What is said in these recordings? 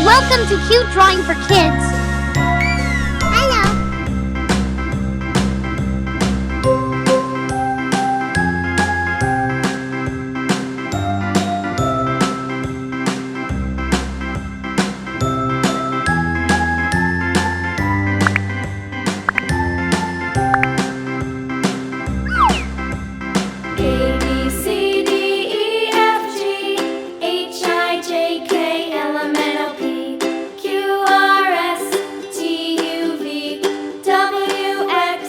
Welcome to Cute Drawing for Kids. Hello. A, B, C, D, E, F, G, H, I, J, K, L, M, N, O, P, Q, R, S, T, U, V, W, X,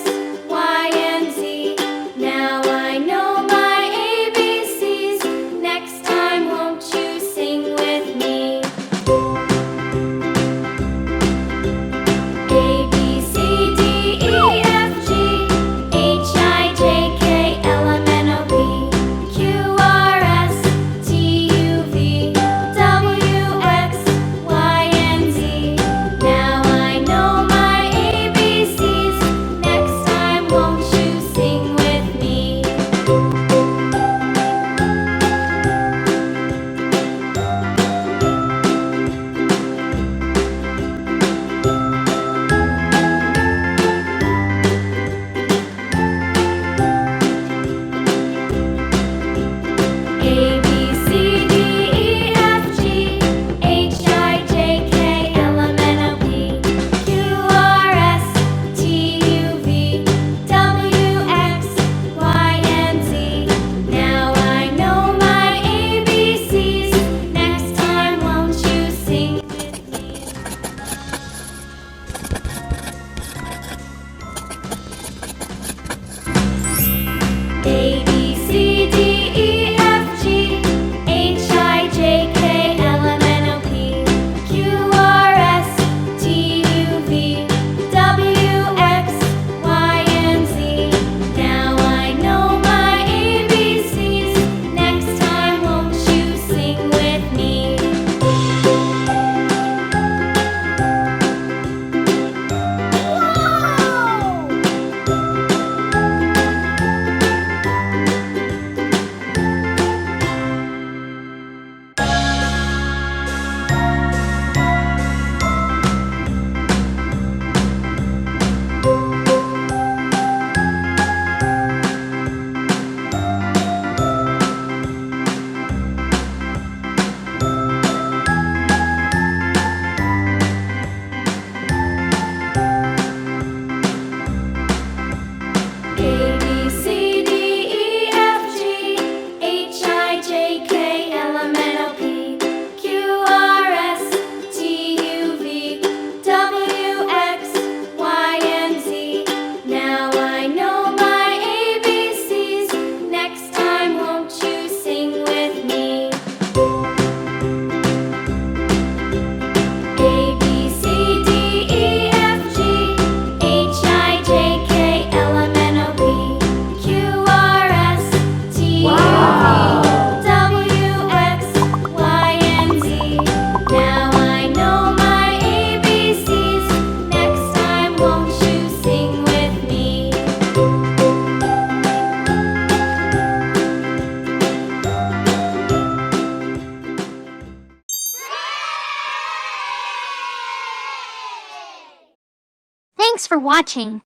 Y, and Z. Now I know my ABCs. Next time, won't you sing with me? A, B, C, D, E, F, G, H, I, J, K, L, M, N, O, P, Q, R, S, T, U, V, W, X, Y, and Z. Now I know my ABCs. Next time, won't you sing with me? A, B, C, D, E, F, G, H, I, J, K, L, M, N, O, P, Q, R, S, T, U, V, W, X, Y, and Z. Now I know my ABCs. Next time, won't you sing with me? A, B, C, D, E, F, G, H, I, J, K, L, M, N, O, P, Q, R, S, T, U, V, W, X, Y, and Z. Now I know my ABCs. Next time, won't you sing with me? A, B, C, D, E, F, G, H, I, J, K, L, M, N, O, P, Q, R, S, T, U, V, W, X, Y, and Z. Now I know my ABCs. Next time, won't you sing with me? A, B, C, D, E, F, G, H, I, J, K, L, M, N, O, P, Q, R, S, T, U, V, W, X, Y, and Z. Now I know my ABCs. Next time, won't you sing with me? Thanks for watching.